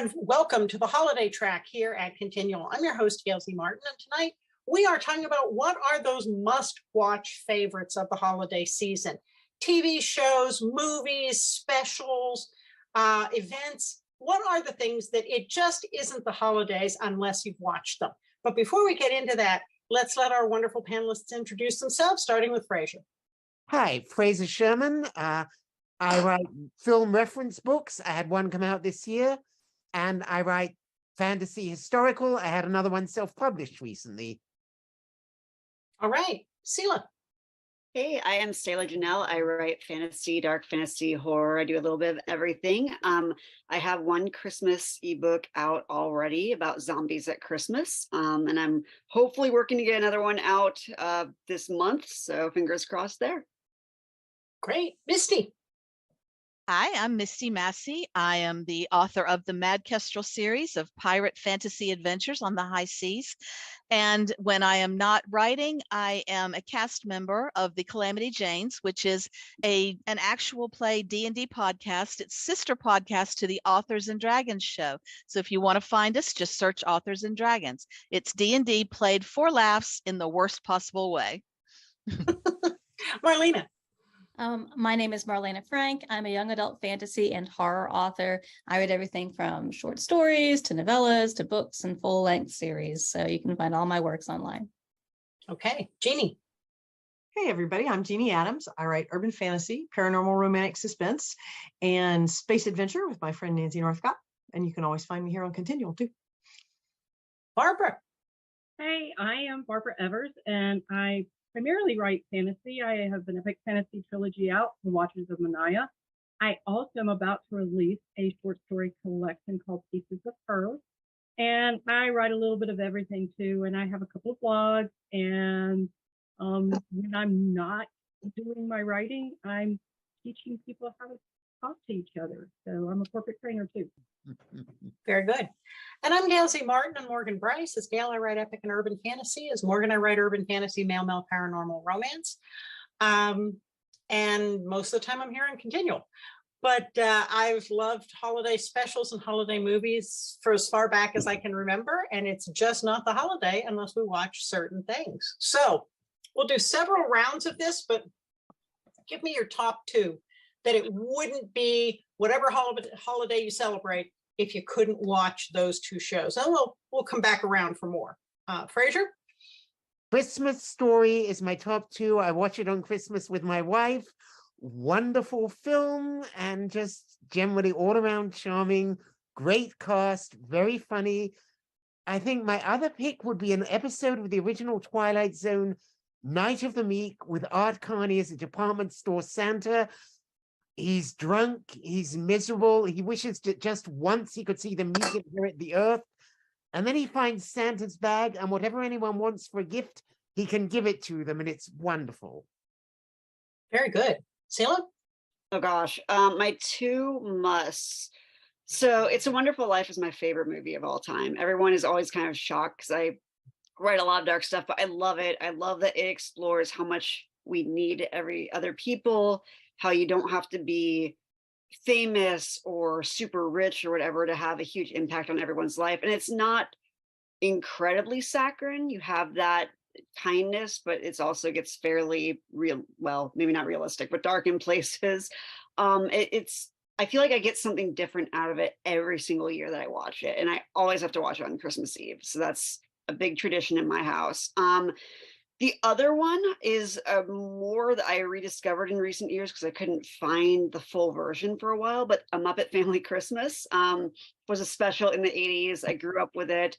and welcome to the holiday track here at ConTinual. I'm your host, Gail Martin, and tonight we are talking about what are those must-watch favorites of the holiday season. TV shows, movies, specials, events. What are the things that it just isn't the holidays unless you've watched them? But before we get into that, let's let our wonderful panelists introduce themselves, starting with Fraser. Hi, Fraser Sherman. I write film reference books. I had one come out this year, and I write fantasy historical. I had another one self-published recently. All right, Selah. Hey, I am Selah Janel. I write fantasy, dark fantasy, horror. I do a little bit of everything. I have one Christmas ebook out already about zombies at Christmas, and I'm hopefully working to get another one out this month. So fingers crossed there. Great, Misty. Hi, I'm Misty Massey. I am the author of the Mad Kestrel series of pirate fantasy adventures on the high seas. And when I am not writing, I am a cast member of the Calamity Janes, which is an actual play D&D podcast. It's sister podcast to the Authors and Dragons show. So if you want to find us, just search Authors and Dragons. It's D&D played for laughs in the worst possible way. Marlena. My name is Marlena Frank. I'm a young adult fantasy and horror author. I write everything from short stories to novellas to books and full-length series. So you can find all my works online. Okay, Jeanne. Hey everybody, I'm Jeanne Adams. I write urban fantasy, paranormal romantic suspense, and space adventure with my friend Nancy Northcott. And you can always find me here on ConTinual too. Barbara. Hey, I am Barbara Evers, and I primarily write fantasy. I have an epic fantasy trilogy out, The Watchers of Manaya. I also am about to release a short story collection called Pieces of Her. And I write a little bit of everything too. And I have a couple of blogs. And when I'm not doing my writing, I'm teaching people how to talk to each other. So I'm a corporate trainer too. Very good. And I'm Gail Martin and Morgan Bryce. As Gail, I write epic and urban fantasy. As Morgan, I write urban fantasy, male paranormal romance. And most of the time I'm here on ConTinual. But I've loved holiday specials and holiday movies for as far back as I can remember. And it's just not the holiday unless we watch certain things. So we'll do several rounds of this, but give me your top two that it wouldn't be whatever holiday you celebrate if you couldn't watch those two shows. And we'll come back around for more. Fraser? Christmas Story is my top two. I watch it on Christmas with my wife. Wonderful film and just generally all around charming, great cast, very funny. I think my other pick would be an episode of the original Twilight Zone, Night of the Meek, with Art Carney as a department store Santa. He's drunk, he's miserable, he wishes that just once he could see the meek inherit the earth. And then he finds Santa's bag, and whatever anyone wants for a gift, he can give it to them, and it's wonderful. Very good. Selah? Oh gosh, my two musts. So It's a Wonderful Life is my favorite movie of all time. Everyone is always kind of shocked because I write a lot of dark stuff, but I love it. I love that it explores how much we need every other people, how you don't have to be famous or super rich or whatever to have a huge impact on everyone's life. And it's not incredibly saccharine. You have that kindness, but it's also gets fairly real, well, maybe not realistic, but dark in places. I feel like I get something different out of it every single year that I watch it. And I always have to watch it on Christmas Eve. So that's a big tradition in my house. The other one is more that I rediscovered in recent years because I couldn't find the full version for a while, but A Muppet Family Christmas was a special in the 80s. I grew up with it.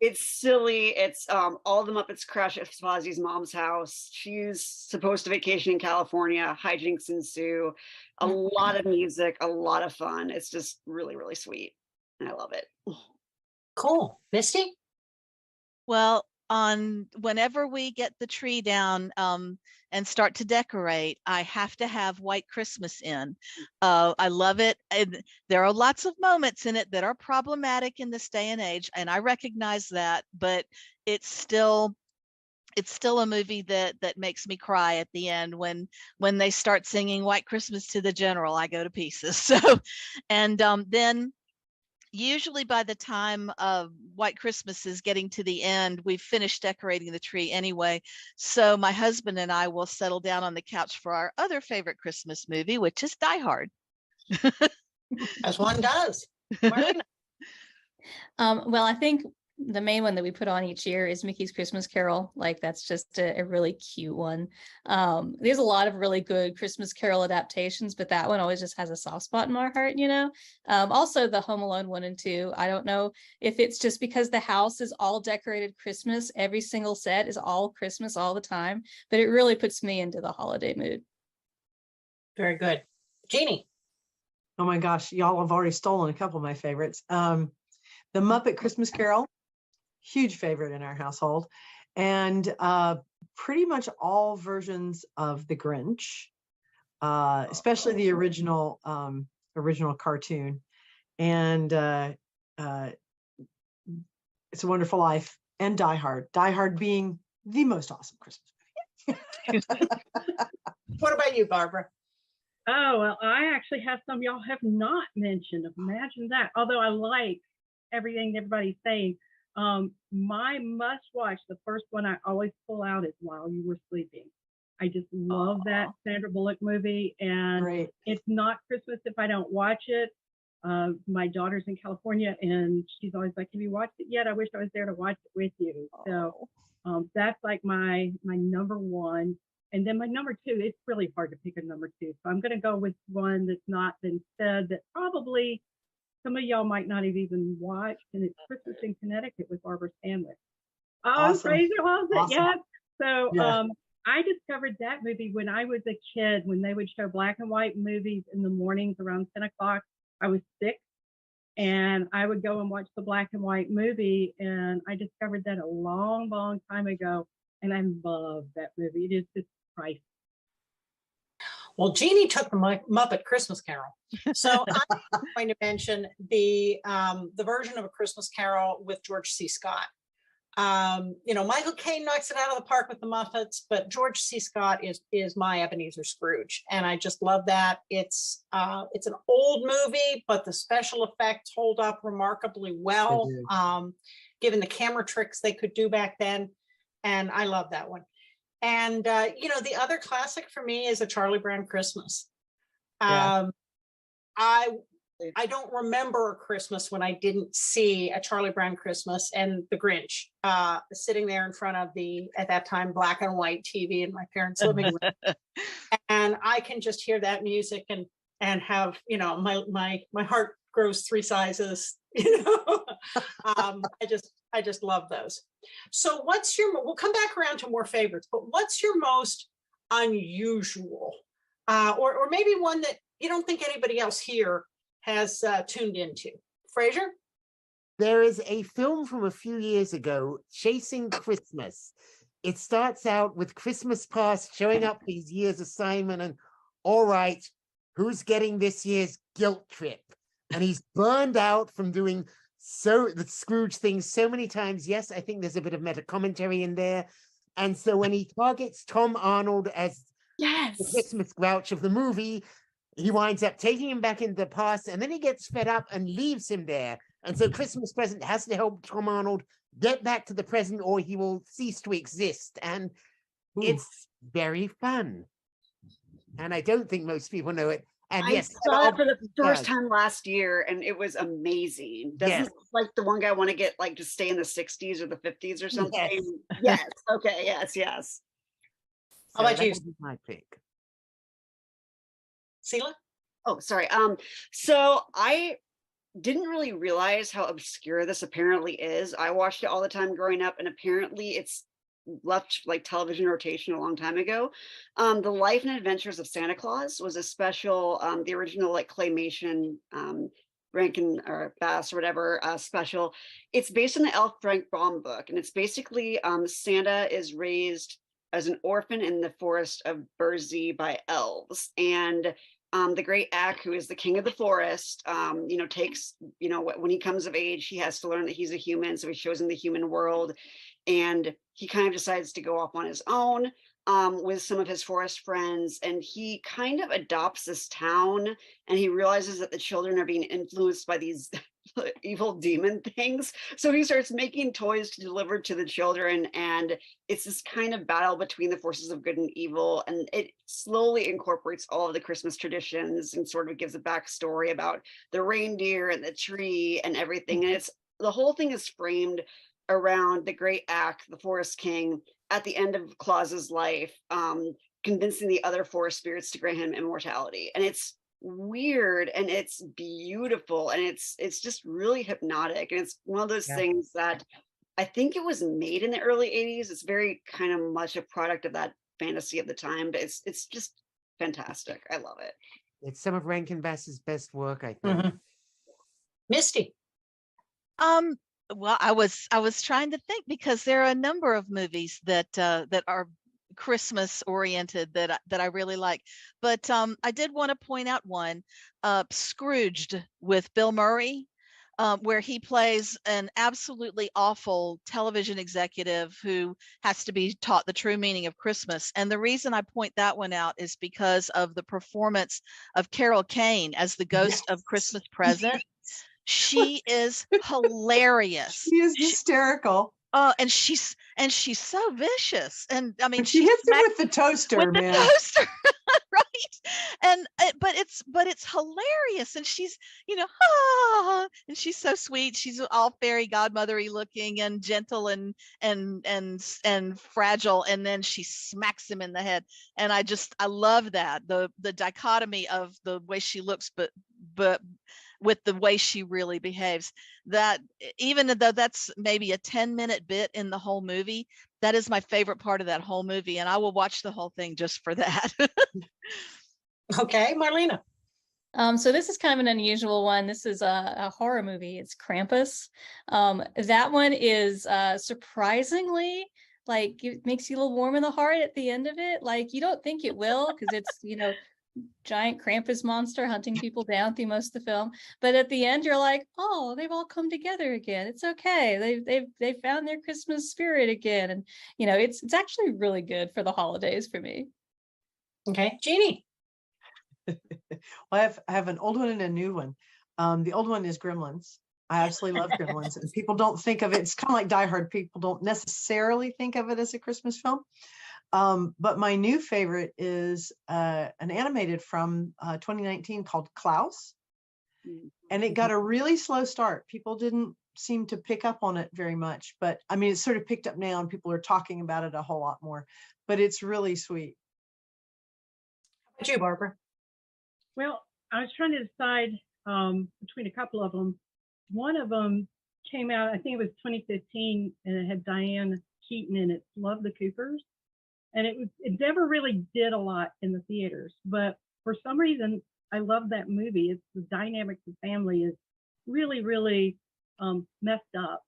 It's silly. It's all the Muppets crash at Fozzie's mom's house. She's supposed to vacation in California. Hijinks ensue. A lot of music, a lot of fun. It's just really, really sweet. And I love it. Cool. Misty? Well, whenever we get the tree down and start to decorate, I have to have White Christmas in. I love it. And there are lots of moments in it that are problematic in this day and age, and I recognize that, but it's still a movie that makes me cry at the end when they start singing White Christmas to the General. I go to pieces. So, and then Usually by the time of White Christmas is getting to the end, we've finished decorating the tree anyway. So my husband and I will settle down on the couch for our other favorite Christmas movie, which is Die Hard. As one does. Marlena? Well, I think the main one that we put on each year is Mickey's Christmas Carol. Like that's just a really cute one. There's a lot of really good Christmas Carol adaptations, but that one always just has a soft spot in my heart, you know. Also the Home Alone 1 and 2. I don't know if it's just because the house is all decorated Christmas, every single set is all Christmas all the time, but it really puts me into the holiday mood. Very good. Jeannie? Oh my gosh, y'all have already stolen a couple of my favorites. The Muppet Christmas Carol, huge favorite in our household, and pretty much all versions of The Grinch, especially the original cartoon, and It's a Wonderful Life, and Die Hard. Die Hard being the most awesome Christmas movie. What about you, Barbara? Oh, well, I actually have some y'all have not mentioned. Imagine that. Although I like everything everybody's saying. My must watch, the first one I always pull out is While You Were Sleeping. I just love that Sandra Bullock movie, and Great. it's not Christmas if I don't watch it. My daughter's in California, and she's always like, "Have you watched it yet? I wish I was there to watch it with you." So that's like my number one. And then my number two, it's really hard to pick a number two. So I'm going to go with one that's not been said that probably some of y'all might not have even watched, and it's Christmas in Connecticut with Barbara Stanwyck. Oh, Awesome. Fraser was it? Awesome. Yes. So Yeah. I discovered that movie when I was a kid, when they would show black and white movies in the mornings around 10 o'clock. I was 6, and I would go and watch the black and white movie, and I discovered that a long, long time ago, and I love that movie. It is just priceless. Well, Jeannie took the Muppet Christmas Carol. So I'm going to mention the version of A Christmas Carol with George C. Scott. Michael Caine knocks it out of the park with the Muppets, but George C. Scott is my Ebenezer Scrooge, and I just love that. It's an old movie, but the special effects hold up remarkably well, given the camera tricks they could do back then, and I love that one. And the other classic for me is A Charlie Brown Christmas. Yeah. I don't remember a Christmas when I didn't see A Charlie Brown Christmas and The Grinch sitting there in front of the, at that time, black and white TV in my parents' living room. And I can just hear that music and have, my heart grows 3 sizes, I just love those. So we'll come back around to more favorites, but what's your most unusual or maybe one that you don't think anybody else here has tuned into? Fraser? There is a film from a few years ago, Chasing Christmas. It starts out with Christmas past showing up these year's assignment and, all right, who's getting this year's guilt trip? And he's burned out from doing the Scrooge thing so many times. Yes, I think there's a bit of meta commentary in there. And so when he targets Tom Arnold as the Christmas grouch of the movie, he winds up taking him back into the past, and then he gets fed up and leaves him there. And so Christmas Present has to help Tom Arnold get back to the present, or he will cease to exist. And it's very fun. And I don't think most people know it. And I saw it for the first time last year, and it was amazing. Doesn't like the one guy want to get like to stay in the 60s or the 50s or something? Yes. Okay. Yes. How about you? My pick. Selah? Oh, sorry. So I didn't really realize how obscure this apparently is. I watched it all the time growing up, and apparently it's left like television rotation a long time ago. The Life and Adventures of Santa Claus was a special, the original like claymation Rankin or Bass or whatever special. It's based on the L. Frank Baum book, and it's basically Santa is raised as an orphan in the forest of Burzee by elves, and the great Ack, who is the king of the forest, takes, when he comes of age, he has to learn that he's a human, so he shows him the human world, and he kind of decides to go off on his own with some of his forest friends, and he kind of adopts this town, and he realizes that the children are being influenced by these evil demon things. So he starts making toys to deliver to the children, and it's this kind of battle between the forces of good and evil, and it slowly incorporates all of the Christmas traditions and sort of gives a backstory about the reindeer and the tree and everything. And it's the whole thing is framed around the great act, the Forest King, at the end of Claus's life, convincing the other forest spirits to grant him immortality. And it's weird and it's beautiful and it's just really hypnotic. And it's one of those things that I think it was made in the early 80s. It's very kind of much a product of that fantasy of the time, but it's just fantastic. I love it. It's some of Rankin Bass's best work, I think. Misty. Well, I was trying to think, because there are a number of movies that that are Christmas oriented that I really like, but I did want to point out one, Scrooged, with Bill Murray, where he plays an absolutely awful television executive who has to be taught the true meaning of Christmas. And the reason I point that one out is because of the performance of Carol Kane as the ghost of Christmas Present. She is hilarious. She is hysterical. And she's so vicious. And I mean, But she hits him with the toaster, with man. the toaster, right? And but it's hilarious. And she's, you know, and she's so sweet. She's all fairy godmothery looking and gentle and fragile. And then she smacks him in the head. And I love that, the dichotomy of the way she looks, but with the way she really behaves. That, even though that's maybe a 10-minute bit in the whole movie, that is my favorite part of that whole movie, and I will watch the whole thing just for that. Okay, Marlena. So this is kind of an unusual one. This is a horror movie. It's Krampus. That one is surprisingly, like, it makes you a little warm in the heart at the end of it. Like, you don't think it will, because it's, you know, giant Krampus monster hunting people down through most of the film, but at the end you're like, oh, they've all come together again. It's okay. They've found their Christmas spirit again, and you know, it's actually really good for the holidays for me. Okay, Jeannie. Well, I have an old one and a new one. The old one is Gremlins. I absolutely love Gremlins, and people don't think of it. It's kind of like Die Hard. People don't necessarily think of it as a Christmas film. But my new favorite is an animated from 2019 called Klaus. And it got a really slow start. People didn't seem to pick up on it very much, but I mean, it's sort of picked up now and people are talking about it a whole lot more, but it's really sweet. How about you, Barbara? Well, I was trying to decide between a couple of them. One of them came out, I think it was 2015, and it had Diane Keaton in it. Love the Coopers. And it never really did a lot in the theaters, but for some reason, I love that movie. It's the dynamics of family is really, really messed up.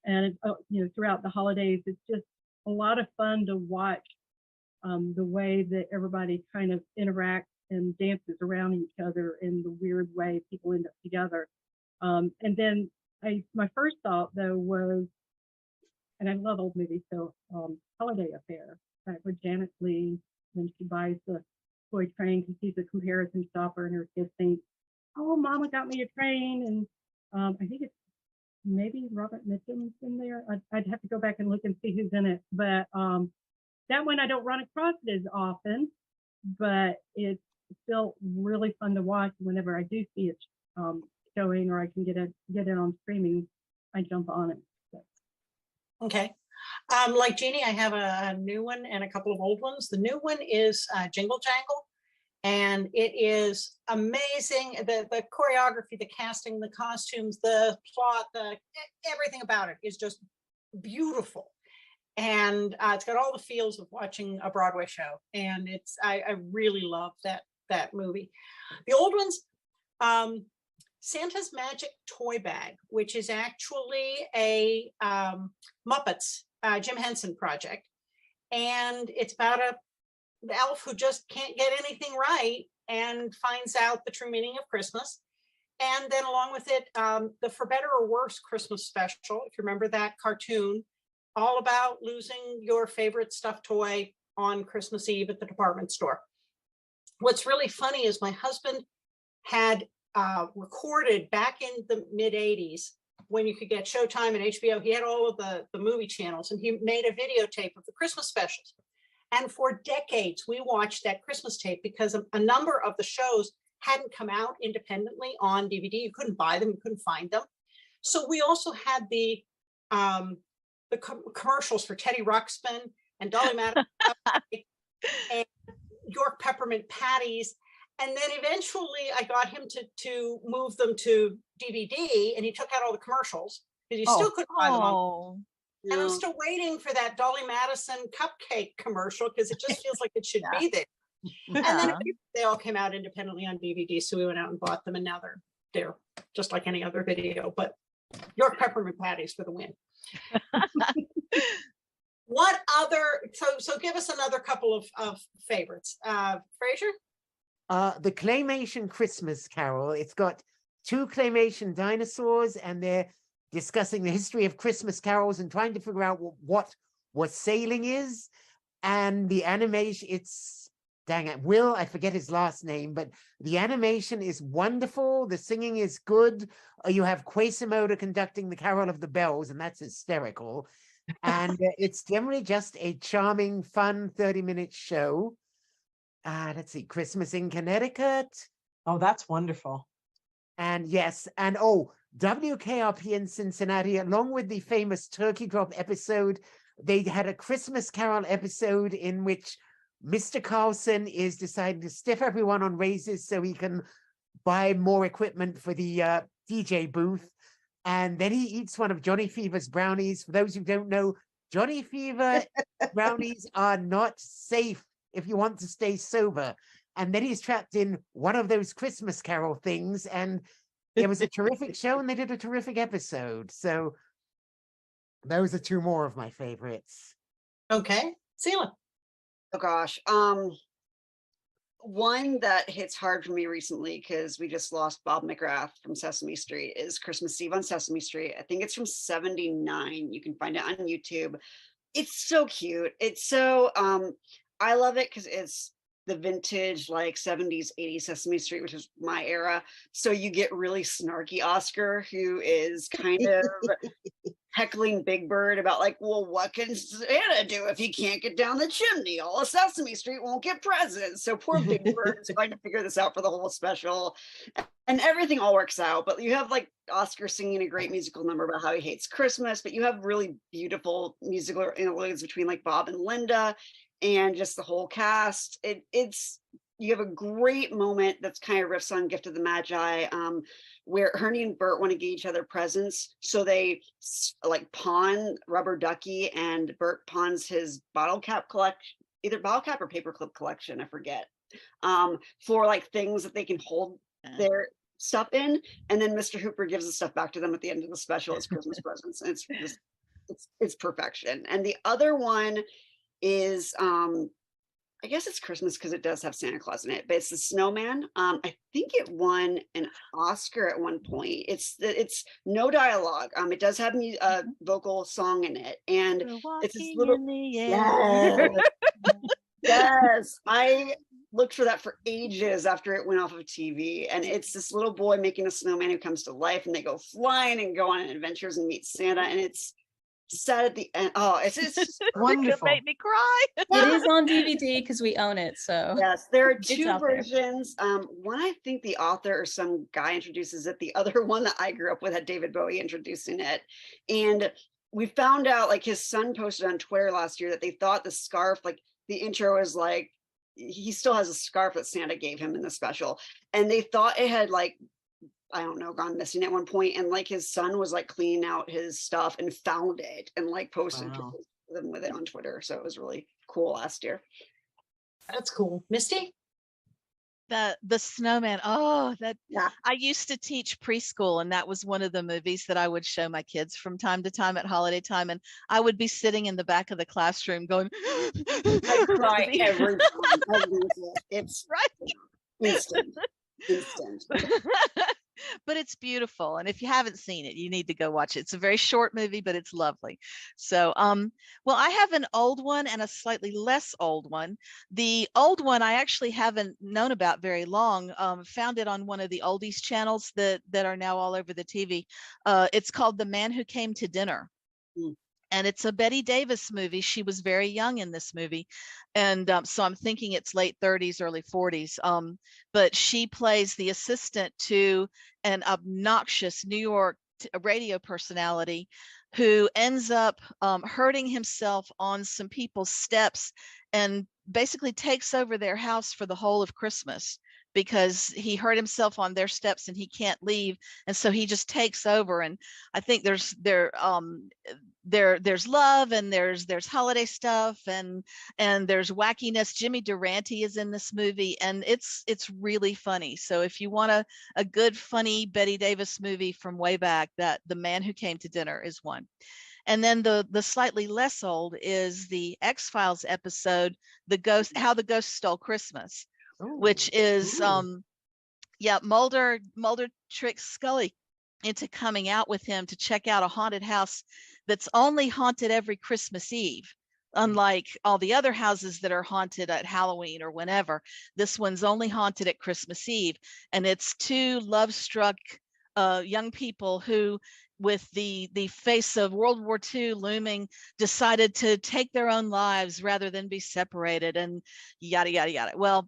And you know, throughout the holidays, it's just a lot of fun to watch the way that everybody kind of interacts and dances around each other in the weird way people end up together. And then my first thought though was, and I love old movies, so Holiday Affair, right, with Janet Leigh, when she buys the toy train, she sees a comparison shopper, and her kids think, "Oh, Mama got me a train," and I think it's maybe Robert Mitchum's in there. I'd have to go back and look and see who's in it, but that one I don't run across it as often, but it's still really fun to watch. Whenever I do see it showing, or I can get it on streaming, I jump on it. Okay. Like Jeannie, I have a new one and a couple of old ones. The new one is Jingle Jangle, and it is amazing. The choreography, the casting, the costumes, the plot, everything about it is just beautiful. And it's got all the feels of watching a Broadway show. And I really love that movie. The old ones, Santa's Magic Toy Bag, which is actually a Muppets Jim Henson project. And it's about the elf who just can't get anything right and finds out the true meaning of Christmas. And then along with it, the For Better or Worse Christmas special, if you remember that cartoon, all about losing your favorite stuffed toy on Christmas Eve at the department store. What's really funny is my husband had recorded back in the mid 80s when you could get Showtime and HBO. He had all of the movie channels, and he made a videotape of the Christmas specials. And for decades, we watched that Christmas tape because a number of the shows hadn't come out independently on DVD. You couldn't buy them, you couldn't find them. So we also had the commercials for Teddy Ruxpin and Dolly Madison and York Peppermint Patties. And then eventually I got him to move them to DVD, and he took out all the commercials because you still couldn't buy them on. And I'm still waiting for that Dolly Madison cupcake commercial because it just feels like it should be there. And then they all came out independently on DVD, so we went out and bought them, and now they're just like any other video. But York Peppermint Patties for the win. What other? So give us another couple of favorites. Fraser. The Claymation Christmas Carol. It's got 2 claymation dinosaurs, and they're discussing the history of Christmas carols and trying to figure out what sailing is. And the animation, it's, dang it, Will, I forget his last name, but the animation is wonderful. The singing is good. You have Quasimodo conducting the Carol of the Bells, and that's hysterical. And it's generally just a charming, fun 30-minute show. Let's see, Christmas in Connecticut. Oh, that's wonderful. And yes, and WKRP in Cincinnati, along with the famous Turkey Drop episode, they had a Christmas Carol episode in which Mr. Carlson is deciding to stiff everyone on raises so he can buy more equipment for the DJ booth. And then he eats one of Johnny Fever's brownies. For those who don't know, Johnny Fever brownies are not safe if you want to stay sober. And then he's trapped in one of those Christmas Carol things, and it was a terrific show, and they did a terrific episode. So those are 2 more of my favorites. Okay, Selah. Oh gosh. One that hits hard for me recently because we just lost Bob McGrath from Sesame Street is Christmas Eve on Sesame Street. I think it's from '79. You can find it on YouTube. It's so cute. It's so I love it because it's the vintage like 70s 80s Sesame Street, which is my era. So you get really snarky Oscar, who is kind of heckling Big Bird about like, well, what can Santa do if he can't get down the chimney? All of Sesame Street won't get presents. So poor Big Bird's trying to figure this out for the whole special, and everything all works out. But you have like Oscar singing a great musical number about how he hates Christmas, but you have really beautiful musical interludes between like Bob and Linda and just the whole cast. You have a great moment that's kind of riffs on Gift of the Magi, where Ernie and Bert want to get each other presents. So they like pawn Rubber Ducky, and Bert pawns his bottle cap collection, either bottle cap or paperclip collection, I forget, for like things that they can hold their stuff in. And then Mr. Hooper gives the stuff back to them at the end of the special as Christmas presents. And it's perfection. And the other one is I guess it's Christmas because it does have Santa Claus in it, but it's the Snowman. I think it won an Oscar at one point. It's no dialogue. It does have a vocal song in it, and it's this little. Yes, I looked for that for ages after it went off of TV, and it's this little boy making a snowman who comes to life, and they go flying and go on adventures and meet Santa, and it's sad at the end. Oh, it's wonderful. It made me cry. It is on DVD because we own it. So yes, there are 2 versions. One, I think the author or some guy introduces it. The other one that I grew up with had David Bowie introducing it. And we found out, like, his son posted on Twitter last year that they thought the scarf, like the intro was like, he still has a scarf that Santa gave him in the special. And they thought it had like, I don't know, gone missing at one point, and like his son was like cleaning out his stuff and found it and like posted them with it on Twitter. So it was really cool last year. That's cool. Misty? The Snowman. Oh, I used to teach preschool, and that was one of the movies that I would show my kids from time to time at holiday time. And I would be sitting in the back of the classroom going, I cry every time. It's right. Instant. but it's beautiful. And if you haven't seen it, you need to go watch it. It's a very short movie, but it's lovely. So, well, I have an old one and a slightly less old one. The old one I actually haven't known about very long. Found it on one of the oldies channels that are now all over the TV. It's called The Man Who Came to Dinner. Mm. And it's a Betty Davis movie. She was very young in this movie. And so I'm thinking it's late 30s, early 40s. But she plays the assistant to an obnoxious New York radio personality who ends up hurting himself on some people's steps and basically takes over their house for the whole of Christmas because he hurt himself on their steps and he can't leave. And so he just takes over. And I think there's love and there's holiday stuff and there's wackiness. Jimmy Durante is in this movie and it's really funny. So if you want a good funny Betty Davis movie from way back, that The Man Who Came to Dinner is one. And then the slightly less old is the X-Files episode, How the Ghost Stole Christmas, which is Mulder tricks Scully into coming out with him to check out a haunted house that's only haunted every Christmas Eve. Unlike all the other houses that are haunted at Halloween or whenever, this one's only haunted at Christmas Eve. And it's two love-struck young people who, with the face of World War II looming, decided to take their own lives rather than be separated and yada, yada, yada. Well,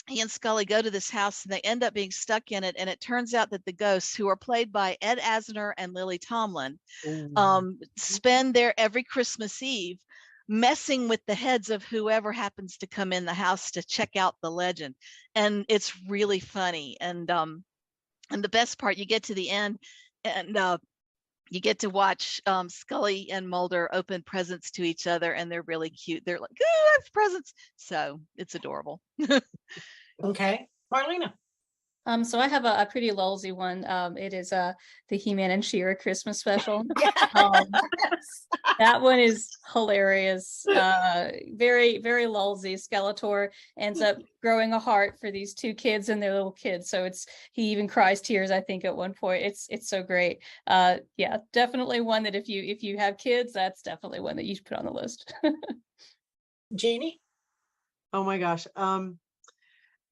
he and Scully go to this house and they end up being stuck in it. And it turns out that the ghosts, who are played by Ed Asner and Lily Tomlin, spend their every Christmas Eve messing with the heads of whoever happens to come in the house to check out the legend. And it's really funny. And the best part, you get to the end and you get to watch Scully and Mulder open presents to each other, and they're really cute. They're like, "Oh, I have presents." So it's adorable. Okay, Marlena. So I have a pretty lulzy one. It is the He-Man and She-Ra Christmas special. That one is hilarious. Very, very lulzy. Skeletor ends up growing a heart for these two kids and their little kids. So he even cries tears, I think, at one point. It's so great. Yeah, definitely one that if you have kids, that's definitely one that you should put on the list. Jeannie. Oh my gosh.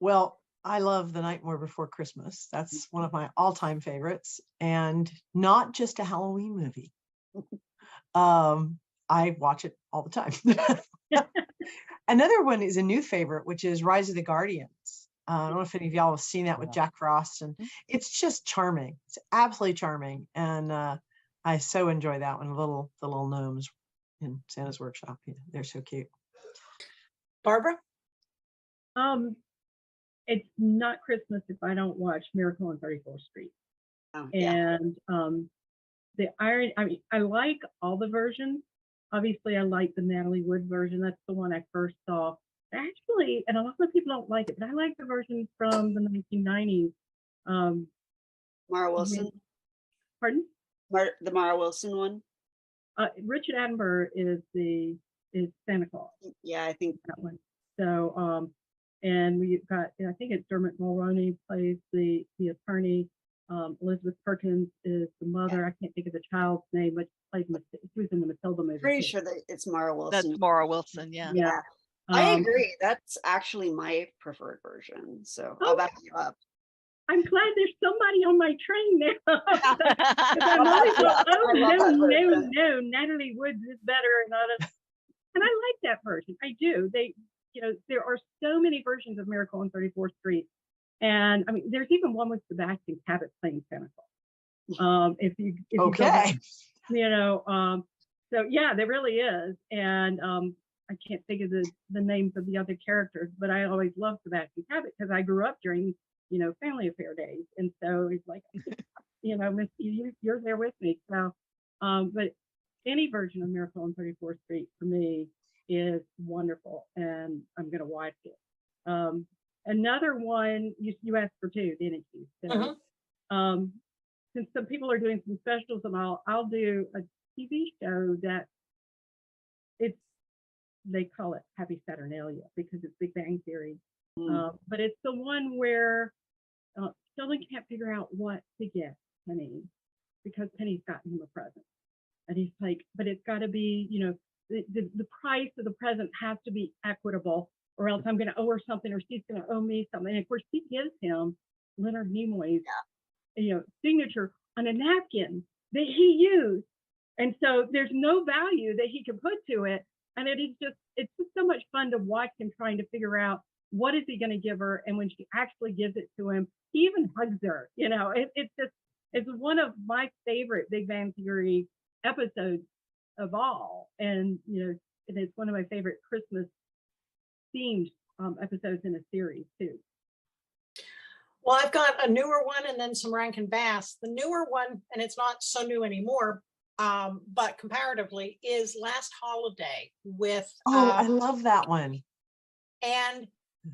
Well, I love The Nightmare Before Christmas. That's one of my all-time favorites, and not just a Halloween movie. I watch it all the time. Another one is a new favorite, which is Rise of the Guardians. I don't know if any of y'all have seen that with Jack Frost, and it's just charming. It's absolutely charming, and I so enjoy that one. The little gnomes in Santa's workshop. Yeah, they're so cute. Barbara. It's not Christmas if I don't watch Miracle on 34th Street. Oh, yeah. And the irony, I mean, I like all the versions. Obviously, I like the Natalie Wood version. That's the one I first saw. Actually, and a lot of people don't like it, but I like the version from the 1990s. Mara Wilson. Pardon? The Mara Wilson one. Richard Attenborough is Santa Claus. Yeah, I think that one. So, and we've got, I think it's Dermot Mulroney plays the attorney. Elizabeth Perkins is the mother. I can't think of the child's name, but she was in the Matilda movie. Pretty sure that it's Mara Wilson. That's Mara Wilson, yeah. Yeah. I agree. That's actually my preferred version. So I'll back you up. I'm glad there's somebody on my train now. I'm always like, no, Natalie Woods is better. And I like that version. I do. There are so many versions of Miracle on 34th Street. And I mean, there's even one with Sebastian Cabot playing Santa Claus. If you go back, so yeah, there really is. And I can't think of the names of the other characters, but I always loved Sebastian Cabot because I grew up during, family affair days. And so it's like, Misty, you're there with me. So, but any version of Miracle on 34th Street for me is wonderful, and I'm going to watch it. Another one, you asked for two, didn't you? So, since some people are doing some specials, and I'll do a TV show that they call it Happy Saturnalia because it's Big Bang Theory. But it's the one where still can't figure out what to get Penny because Penny's gotten him a present. And he's like, but it's got to be, you know, the price of the present has to be equitable, or else I'm going to owe her something, or she's going to owe me something. And of course, he gives him Leonard Nimoy's, you know, signature on a napkin that he used. And so there's no value that he can put to it. And it's just so much fun to watch him trying to figure out what is he going to give her. And when she actually gives it to him, he even hugs her. You know, it's one of my favorite Big Bang Theory episodes of all. And, you know, it's one of my favorite Christmas themed episodes in a series too. Well, I've got a newer one and then some Rankin Bass. The newer one, and it's not so new anymore, but comparatively, is Last Holiday with. I love that one. And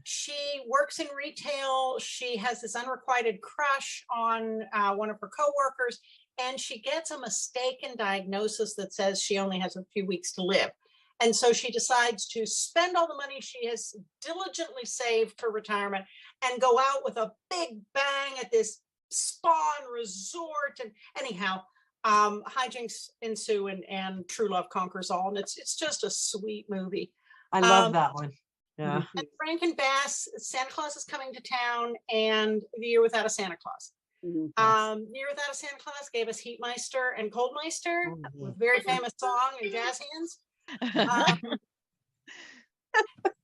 she works in retail. She has this unrequited crush on one of her coworkers, and she gets a mistaken diagnosis that says she only has a few weeks to live. And so she decides to spend all the money she has diligently saved for retirement and go out with a big bang at this spa and resort. And anyhow, hijinks ensue and true love conquers all. And it's just a sweet movie. I love that one. Yeah. And Rankin Bass, Santa Claus is Coming to Town, and The Year Without a Santa Claus. Mhm. The Year Without a Santa Claus gave us Heatmeister and Coldmeister, with a very famous song and jazz hands.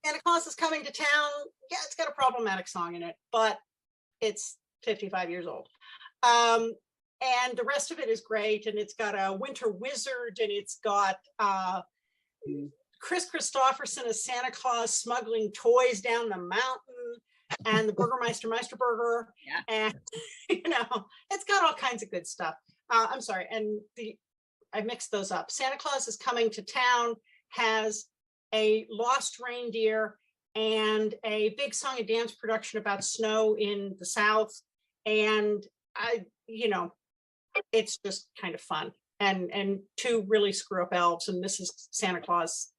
Santa Claus is Coming to Town. Yeah, it's got a problematic song in it, but it's 55 years old. And the rest of it is great. And it's got a winter wizard, and it's got Chris Christopherson as Santa Claus smuggling toys down the mountain, and the Burgermeister Meisterburger. Yeah. And, you know, it's got all kinds of good stuff. I'm sorry. And I mixed those up. Santa Claus is Coming to Town has a lost reindeer and a big song and dance production about snow in the South. And you know, it's just kind of fun. And two really screw up elves, and Mrs. Santa Claus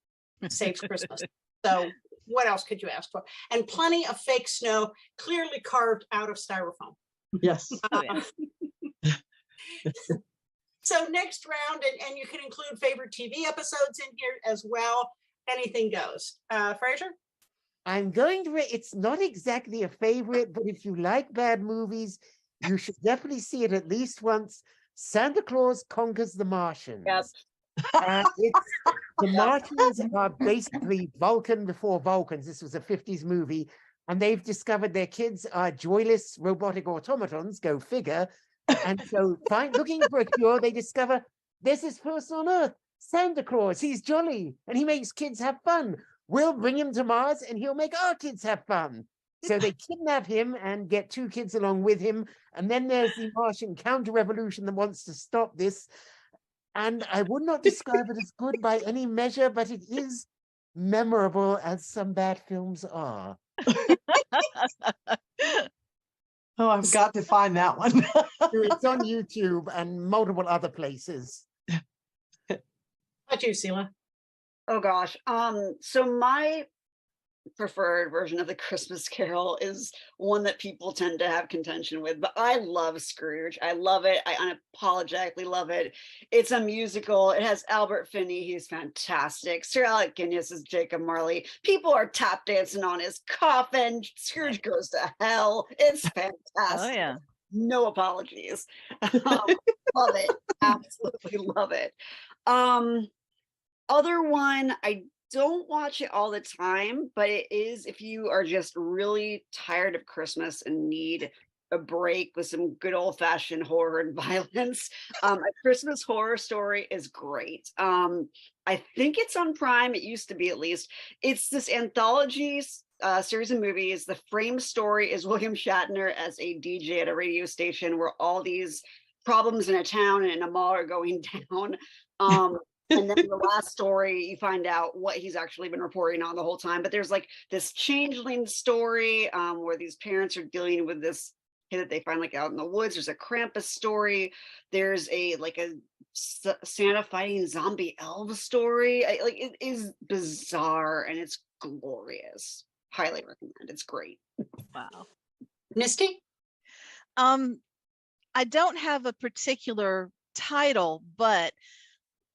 saves Christmas. So what else could you ask for? And plenty of fake snow, clearly carved out of styrofoam. Yes. So next round, and you can include favorite TV episodes in here as well. Anything goes. Fraser? I'm going to, it's not exactly a favorite, but if you like bad movies, you should definitely see it at least once. Santa Claus Conquers the Martians. Yep. The Martians are basically Vulcan before Vulcans. This was a 50s movie, and they've discovered their kids are joyless robotic automatons, go figure. And so looking for a cure, they discover there's this person on Earth, Santa Claus. He's jolly and he makes kids have fun. We'll bring him to Mars and he'll make our kids have fun. So they kidnap him and get 2 kids along with him. And then there's the Martian counter-revolution that wants to stop this. And I would not describe it as good by any measure, but it is memorable, as some bad films are. Oh, I've got to find that one. It's on YouTube and multiple other places. How about you, Selah? Oh gosh. So my preferred version of the Christmas Carol is one that people tend to have contention with, but I love Scrooge. I love it. I unapologetically love it. It's a musical. It has Albert Finney. He's fantastic. Sir Alec Guinness is Jacob Marley. People are tap dancing on his coffin. Scrooge goes to hell. It's fantastic. Oh yeah. No apologies. Love it. Absolutely love it. Other one, I don't watch it all the time, but it is if you are just really tired of Christmas and need a break with some good old-fashioned horror and violence. A Christmas Horror Story is great. I think it's on Prime. It used to be, at least. It's this anthology series of movies. The frame story is William Shatner as a DJ at a radio station where all these problems in a town and in a mall are going down. And then the last story, you find out what he's actually been reporting on the whole time. But there's like this changeling story where these parents are dealing with this kid that they find like out in the woods. There's a Krampus story. There's a Santa fighting zombie elf story. It is bizarre and it's glorious. Highly recommend. It's great. Wow. Misty? I don't have a particular title, but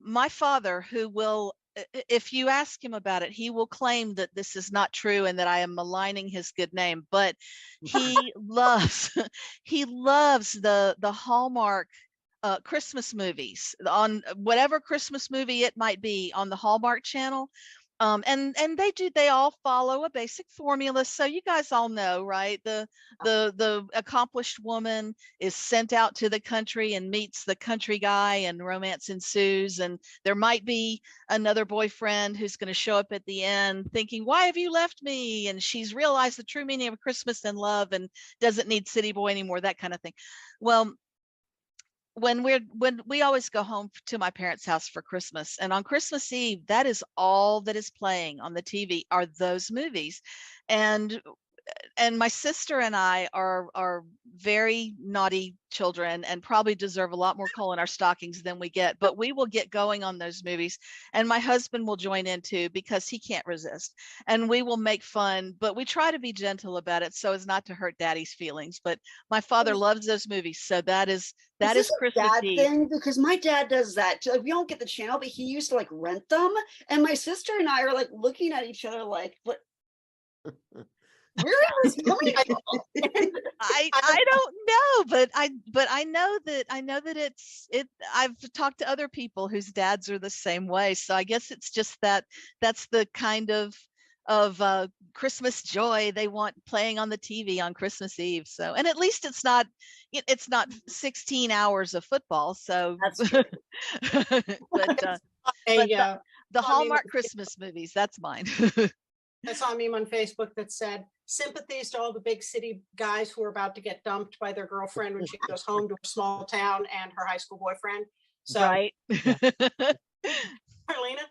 my father, who will, if you ask him about it, he will claim that this is not true and that I am maligning his good name, but he loves he loves the Hallmark Christmas movies, on whatever Christmas movie it might be on the Hallmark Channel. And they all follow a basic formula. So you guys all know, right? The accomplished woman is sent out to the country and meets the country guy, and romance ensues. And there might be another boyfriend who's going to show up at the end thinking, why have you left me? And she's realized the true meaning of Christmas and love and doesn't need city boy anymore, that kind of thing. Well, when we always go home to my parents' house for Christmas, and on Christmas Eve, that is all that is playing on the TV are those movies. And my sister and I are very naughty children and probably deserve a lot more coal in our stockings than we get, but we will get going on those movies, and my husband will join in too because he can't resist, and we will make fun, but we try to be gentle about it so as not to hurt daddy's feelings. But my father loves those movies, so that is Christmas dad Eve thing, because my dad does that too. Like, we don't get the channel, but he used to like rent them, and my sister and I are like looking at each other like, what? Where is this coming from? I don't know, but I know that I've talked to other people whose dads are the same way. So I guess it's just that's the kind of Christmas joy they want playing on the TV on Christmas Eve. So, and at least it's not 16 hours of football. So That's true. but the Hallmark Christmas movies, that's mine. I saw a meme on Facebook that said, sympathies to all the big city guys who are about to get dumped by their girlfriend when she goes home to a small town and her high school boyfriend. So, right. Marlena?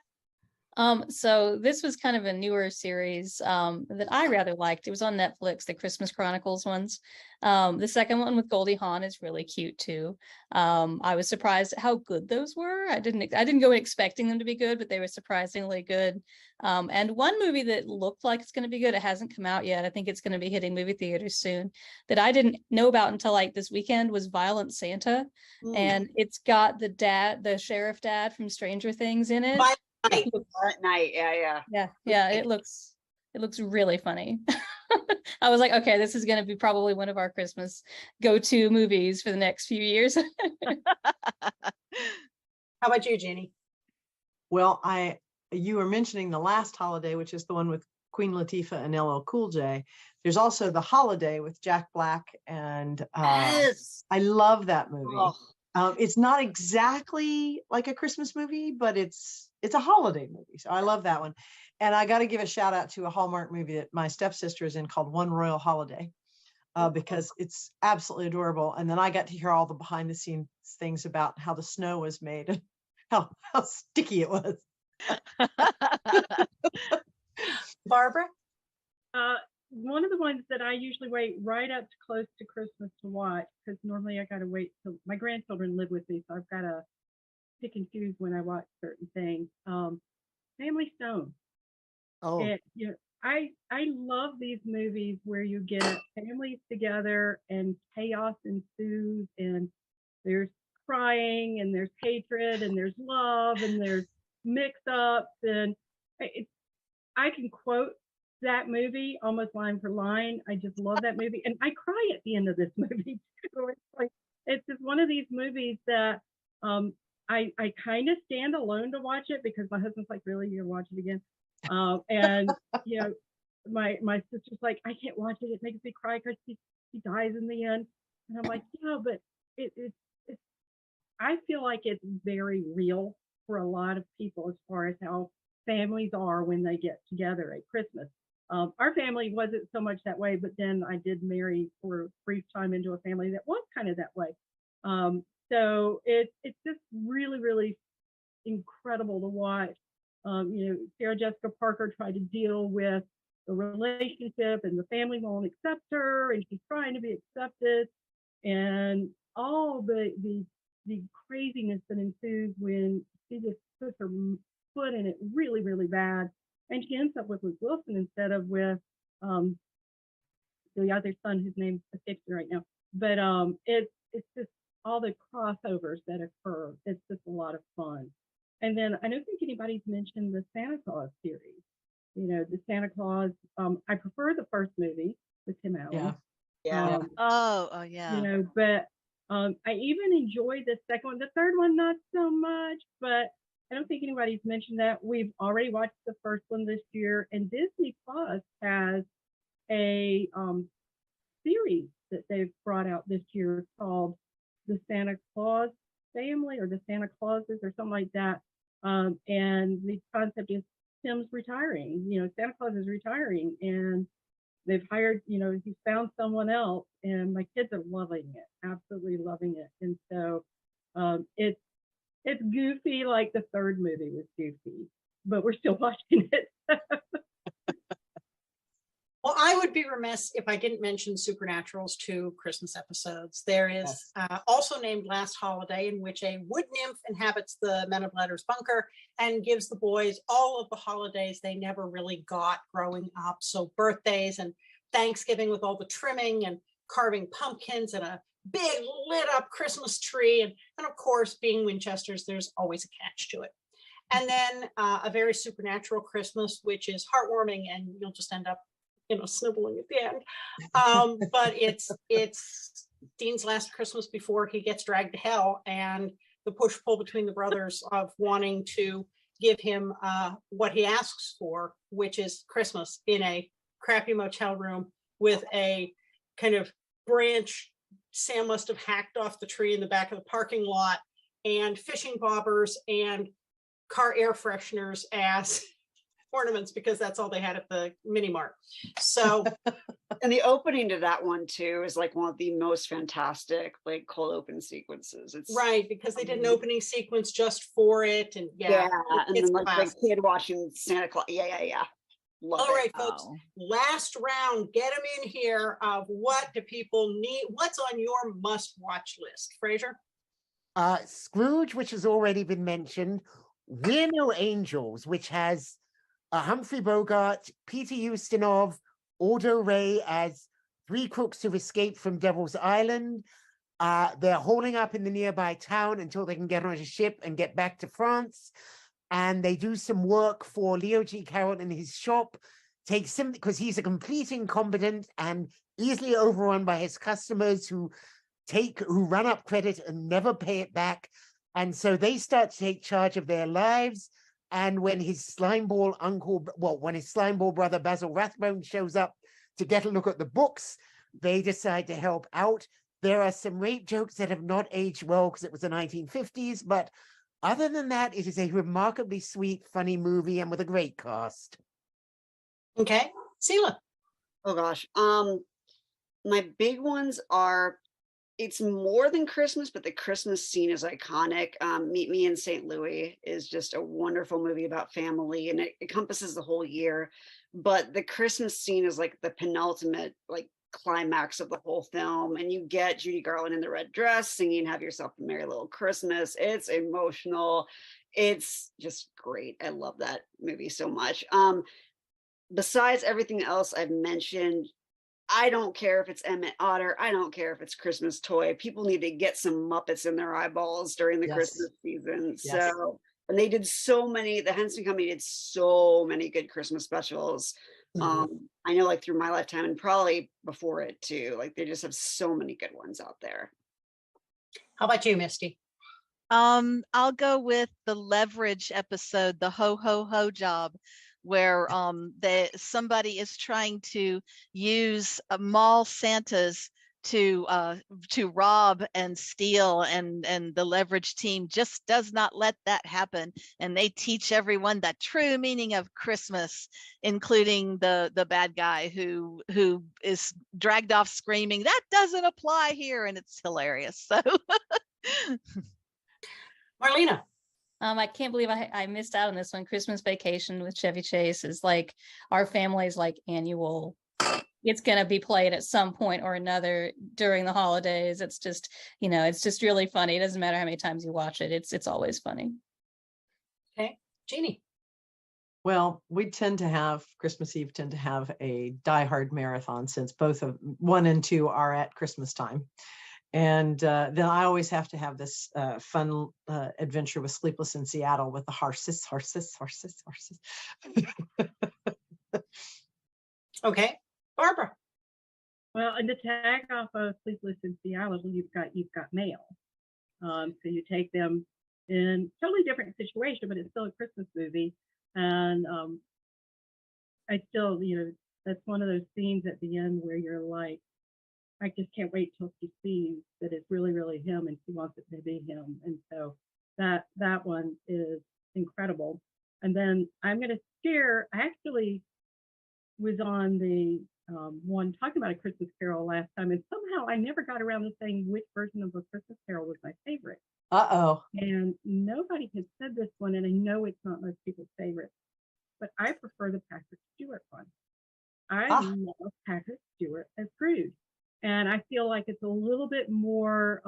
So this was kind of a newer series that I rather liked. It was on Netflix, the Christmas Chronicles ones. The second one with Goldie Hawn is really cute too. I was surprised at how good those were. I didn't go in expecting them to be good, but they were surprisingly good. And one movie that looked like it's going to be good, it hasn't come out yet. I think it's going to be hitting movie theaters soon, that I didn't know about until like this weekend, was Violent Santa. And it's got the sheriff dad from Stranger Things in it. At night, Yeah. It looks really funny. I was like, okay, this is going to be probably one of our Christmas go-to movies for the next few years. How about you, Jeannie? Well, you were mentioning The Last Holiday, which is the one with Queen Latifah and LL Cool J. There's also The Holiday with Jack Black, and yes, I love that movie. Oh. It's not exactly like a Christmas movie, but it's a holiday movie. So I love that one. And I got to give a shout out to a Hallmark movie that my stepsister is in called One Royal Holiday, because it's absolutely adorable. And then I got to hear all the behind the scenes things about how the snow was made and how sticky it was. Barbara? One of the ones that I usually wait right up to close to Christmas to watch, because normally I got to wait till my grandchildren live with me, so I've got to pick and choose when I watch certain things. Family Stone. Oh, I love these movies where you get families together and chaos ensues, and there's crying and there's hatred and there's love and there's mix-ups, and I can quote that movie almost line for line. I just love that movie, and I cry at the end of this movie too. It's just one of these movies that I kind of stand alone to watch it, because my husband's like, really, you're watch it again? And my sister's like, I can't watch it, it makes me cry because she dies in the end. And I'm like, yeah, but it's I feel like it's very real for a lot of people as far as how families are when they get together at Christmas. Our family wasn't so much that way, but then I did marry for a brief time into a family that was kind of that way. So it's just really, really incredible to watch. Sarah Jessica Parker tried to deal with the relationship, and the family won't accept her, and she's trying to be accepted, and all the craziness that ensues when she just puts her foot in it really, really bad, and she ends up with Luke Wilson instead of with the other son whose name escapes me right now. but it's just all the crossovers that occur. It's just a lot of fun. And then I don't think anybody's mentioned the Santa Claus series. You know, the Santa Claus. I prefer the first movie with Tim Allen. Yeah. Oh, yeah. You know, but I even enjoyed the second one. The third one, not so much, but I don't think anybody's mentioned that. We've already watched the first one this year, and Disney Plus has a series that they've brought out this year called The Santa Claus Family or The Santa Clauses or something like that. And the concept is Tim's retiring. You know, Santa Claus is retiring, and they've hired, you know, he's found someone else, and my kids are loving it, absolutely loving it. And so it's goofy, like the third movie was goofy, but we're still watching it. Well, I would be remiss if I didn't mention Supernatural's 2 Christmas episodes. There is also named Last Holiday, in which a wood nymph inhabits the Men of Letters bunker and gives the boys all of the holidays they never really got growing up. So birthdays and Thanksgiving with all the trimming and carving pumpkins and a big lit up Christmas tree. And of course, being Winchesters, there's always a catch to it. And then a very supernatural Christmas, which is heartwarming, and you'll just end up, you know, sniveling at the end. But it's Dean's last Christmas before he gets dragged to hell, and the push-pull between the brothers of wanting to give him what he asks for, which is Christmas in a crappy motel room with a kind of branch Sam must have hacked off the tree in the back of the parking lot, and fishing bobbers and car air fresheners as ornaments, because that's all they had at the mini mart. So And the opening to that one too is like one of the most fantastic like cold open sequences. It's right, because they did an opening sequence just for it, and and it's then like classic. the kid watching Santa Claus. Yeah. Love All it. right, folks, Wow. last round, get them in here of what do people need, what's on your must-watch list, Fraser? Scrooge, which has already been mentioned, We're No Angels, which has Humphrey Bogart, Peter Ustinov, Aldo Ray as 3 crooks who've escaped from Devil's Island. They're holding up in the nearby town until they can get on a ship and get back to France. And they do some work for Leo G. Carroll in his shop, takes him because he's a complete incompetent and easily overrun by his customers who run up credit and never pay it back. And so they start to take charge of their lives. And when his slimeball brother Basil Rathbone shows up to get a look at the books, they decide to help out. There are some rape jokes that have not aged well because it was the 1950s, but other than that, it is a remarkably sweet, funny movie and with a great cast. Okay, Selah. Oh gosh. My big ones are, it's more than Christmas, but the Christmas scene is iconic. Meet Me in St. Louis is just a wonderful movie about family, and it encompasses the whole year. But the Christmas scene is like the penultimate like climax of the whole film, and you get Judy Garland in the red dress singing "Have Yourself a Merry Little Christmas." It's emotional. It's just great. I love that movie so much. Besides everything else I've mentioned, I don't care if it's Emmett Otter. I don't care if it's Christmas Toy. People need to get some Muppets in their eyeballs during the Christmas season. Yes. So, and they did so many, the Henson Company did so many good Christmas specials. I know like through my lifetime and probably before it too, like they just have so many good ones out there. How about you, Misty? I'll go with the Leverage episode, the Ho Ho Ho Job, where somebody is trying to use mall Santas to rob and steal, and the Leverage team just does not let that happen, and they teach everyone the true meaning of Christmas, including the bad guy who is dragged off screaming, "That doesn't apply here," and it's hilarious. So Marlena. I can't believe I missed out on this one. Christmas Vacation with Chevy Chase is like our family's like annual. It's going to be played at some point or another during the holidays. It's just, it's just really funny. It doesn't matter how many times you watch it. It's always funny. Okay, Jeannie. Well, we tend to have Christmas Eve tend to have a diehard marathon since both of 1 and 2 are at Christmas time. And then I always have to have this fun adventure with Sleepless in Seattle with the horses. Okay, Barbara. Well, and to tag off of Sleepless in Seattle, you've got mail. So you take them in totally different situation, but it's still a Christmas movie. And I still, that's one of those scenes at the end where you're like, I just can't wait till she sees that it's really, really him and she wants it to be him. And so that one is incredible. And then I'm going to share, I actually was on the one talking about A Christmas Carol last time, and somehow I never got around to saying which version of A Christmas Carol was my favorite. Uh-oh. And nobody has said this one, and I know it's not most people's favorite, but I prefer the Patrick Stewart one. I love Patrick Stewart as Scrooge. And I feel like it's a little bit more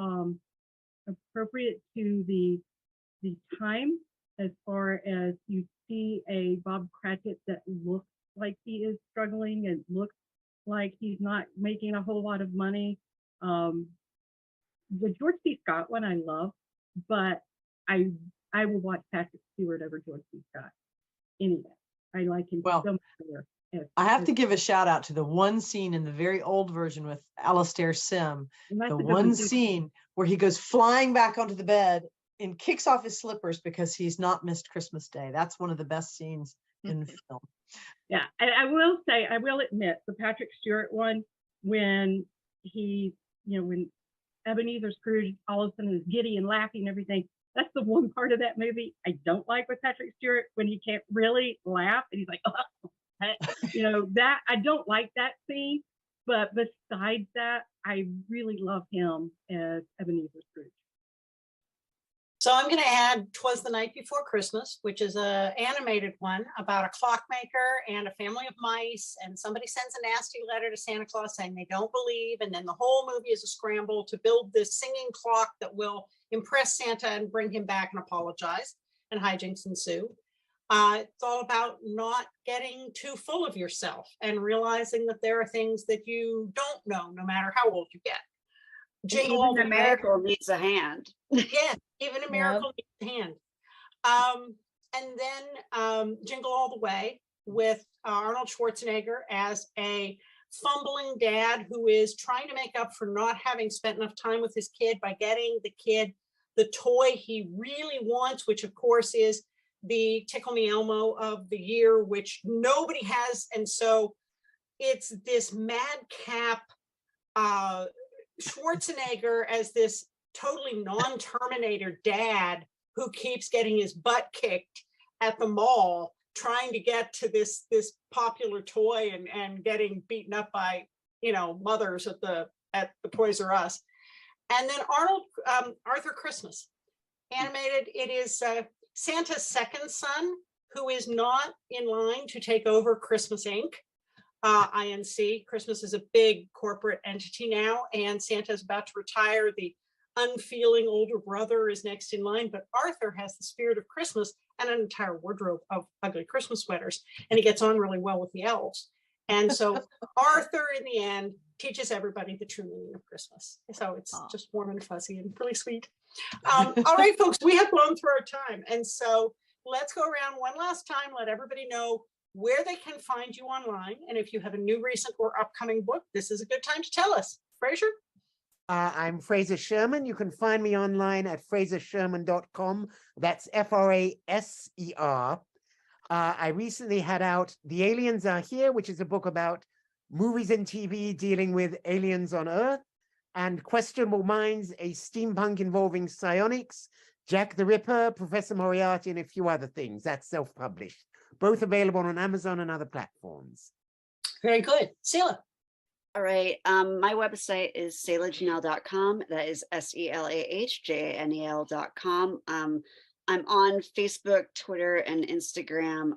appropriate to the time, as far as you see a Bob Cratchit that looks like he is struggling and looks like he's not making a whole lot of money. The George C. Scott one I love, but I will watch Patrick Stewart over George C. Scott anyway. I like him so much better. I have to give a shout out to the one scene in the very old version with Alastair Sim, the one scene where he goes flying back onto the bed and kicks off his slippers because he's not missed Christmas Day. That's one of the best scenes in film. Yeah, and I will say, I will admit, the Patrick Stewart one, when he, when Ebenezer Scrooge all of a sudden is giddy and laughing and everything, that's the one part of that movie I don't like with Patrick Stewart, when he can't really laugh and he's like, oh. That I don't like that scene, but besides that, I really love him as Ebenezer Scrooge. So I'm going to add 'Twas the Night Before Christmas, which is an animated one about a clockmaker and a family of mice, and somebody sends a nasty letter to Santa Claus saying they don't believe, and then the whole movie is a scramble to build this singing clock that will impress Santa and bring him back and apologize, and hijinks ensue. It's all about not getting too full of yourself and realizing that there are things that you don't know, no matter how old you get. Jingle All the Way. Miracle needs a hand. Yeah, even a miracle needs a hand. And then Jingle All the Way with Arnold Schwarzenegger as a fumbling dad who is trying to make up for not having spent enough time with his kid by getting the kid the toy he really wants, which of course is the Tickle Me Elmo of the year, which nobody has. And so it's this madcap Schwarzenegger as this totally non-Terminator dad who keeps getting his butt kicked at the mall trying to get to this popular toy and getting beaten up by mothers at the Toys R Us. And then Arthur Christmas animated. It is Santa's second son, who is not in line to take over Christmas Inc. INC. Christmas is a big corporate entity now, and Santa is about to retire. The unfeeling older brother is next in line, but Arthur has the spirit of Christmas and an entire wardrobe of ugly Christmas sweaters, and he gets on really well with the elves. And so Arthur, in the end, teaches everybody the true meaning of Christmas. So it's just warm and fuzzy and really sweet. All right, folks, we have blown through our time. And so let's go around one last time, let everybody know where they can find you online. And if you have a new, recent, or upcoming book, this is a good time to tell us. Fraser? I'm Fraser Sherman. You can find me online at frasersherman.com. That's Fraser. I recently had out The Aliens Are Here, which is a book about movies and TV dealing with aliens on Earth, and Questionable Minds, a steampunk involving psionics, Jack the Ripper, Professor Moriarty, and a few other things. That's self-published. Both available on Amazon and other platforms. Very good. Selah. All right. My website is selahjanel.com. That is SELAHJANEL.com. I'm on Facebook, Twitter, and Instagram.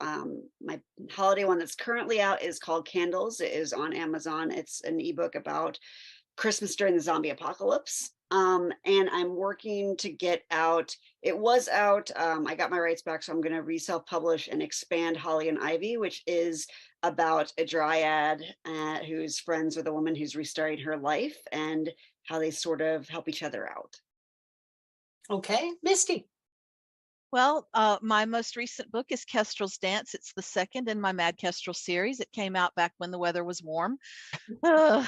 My holiday one that's currently out is called Candles. It is on Amazon. It's an ebook about Christmas During the Zombie Apocalypse. And I'm working to get out, it was out, I got my rights back, so I'm going to re-self-publish and expand Holly and Ivy, which is about a dryad who's friends with a woman who's restarting her life and how they sort of help each other out. Okay, Misty. Well, my most recent book is Kestrel's Dance. It's the second in my Mad Kestrel series. It came out back when the weather was warm. So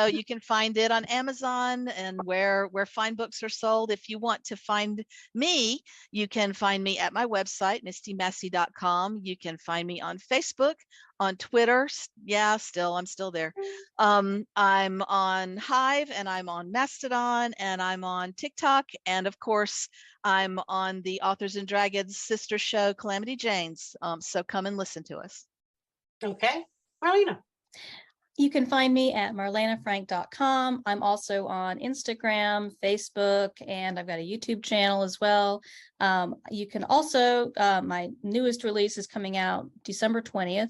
you can find it on Amazon and where fine books are sold. If you want to find me, you can find me at my website, mistymassey.com. You can find me on Facebook, on Twitter. Yeah, I'm still there. I'm on Hive, and I'm on Mastodon, and I'm on TikTok, and of course I'm on the Authors and Dragons sister show, Calamity Jane's. So come and listen to us. Okay, Marlena. You can find me at marlenafrank.com. I'm also on Instagram, Facebook, and I've got a YouTube channel as well. You can also, my newest release is coming out December 20th,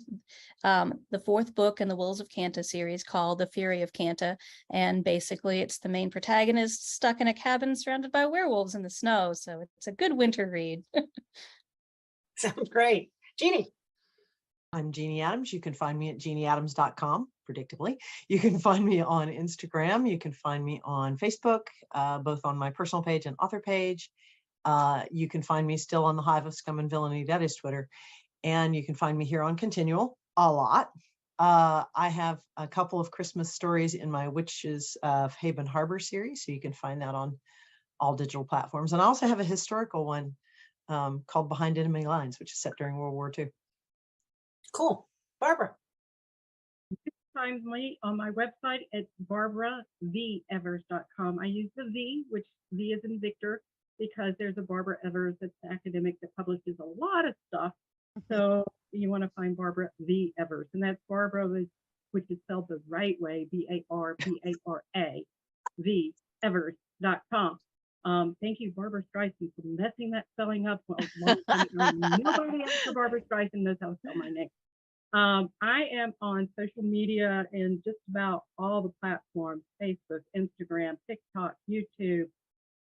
the fourth book in the Wills of Canta series called The Fury of Canta. And basically it's the main protagonist stuck in a cabin surrounded by werewolves in the snow. So it's a good winter read. Sounds great. Jeannie. I'm Jeannie Adams. You can find me at jeannieadams.com, predictably. You can find me on Instagram. You can find me on Facebook, both on my personal page and author page. You can find me still on the Hive of Scum and Villainy, that is Twitter. And you can find me here on ConTinual a lot. I have a couple of Christmas stories in my Witches of Haven Harbor series, so you can find that on all digital platforms. And I also have a historical one called Behind Enemy Lines, which is set during World War II. Cool. Barbara. Find me on my website at barbaraVevers.com. I use the V, which V is in Victor, because there's a Barbara Evers that's an academic that publishes a lot of stuff. So you want to find Barbara V. Evers, and that's Barbara, which is spelled the right way, BARBARA, Evers.com. Thank you, Barbara Streisand, for messing that spelling up. Well, nobody after Barbara Streisand knows how to spell my name. I am on social media and just about all the platforms: Facebook, Instagram, TikTok, YouTube,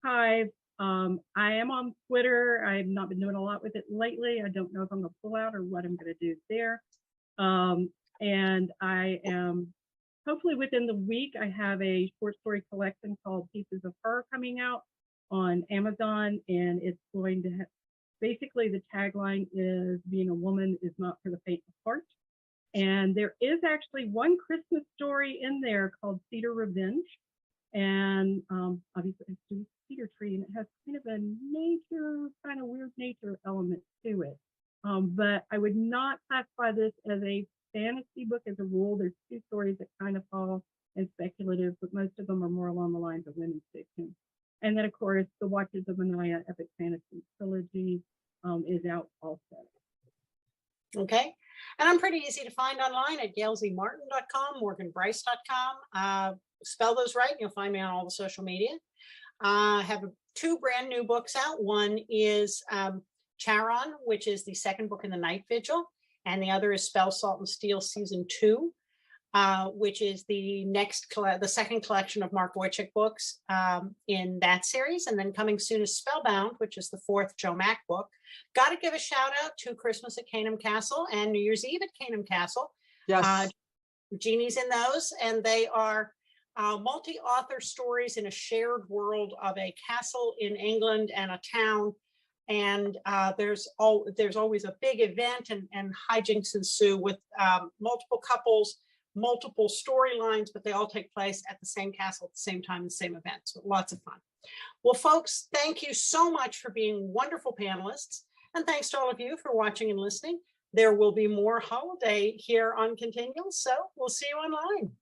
Hive. I am on Twitter. I've not been doing a lot with it lately. I don't know if I'm going to pull out or what I'm going to do there. And I am, hopefully within the week, I have a short story collection called Pieces of Her coming out on Amazon, and it's going to have, basically the tagline is "Being a woman is not for the faint of heart." And there is actually one Christmas story in there called Cedar Revenge. And obviously it's a cedar tree, and it has kind of a nature, kind of weird nature element to it. But I would not classify this as a fantasy book as a rule. There's two stories that kind of fall in speculative, but most of them are more along the lines of women's fiction. And then, of course, the Watchers of Manaya Epic Fantasy Trilogy is out also. Okay. And I'm pretty easy to find online at gailzmartin.com, morganbryce.com. Spell those right, and you'll find me on all the social media. I have two brand new books out. One is Charon, which is the second book in the Night Vigil, and the other is Spell, Salt, and Steel Season 2, which is the second collection of Mark Wojcik books in that series. And then coming soon is Spellbound, which is the fourth Joe Mack book. Got to give a shout out to Christmas at Caneham Castle and New Year's Eve at Caneham Castle. Yes. Jeannie's in those, and they are multi-author stories in a shared world of a castle in England and a town. And there's always a big event, and hijinks ensue with multiple couples, multiple storylines, but they all take place at the same castle at the same time, the same event. So lots of fun. Well, folks, thank you so much for being wonderful panelists. And thanks to all of you for watching and listening. There will be more holiday here on ConTinual, so we'll see you online.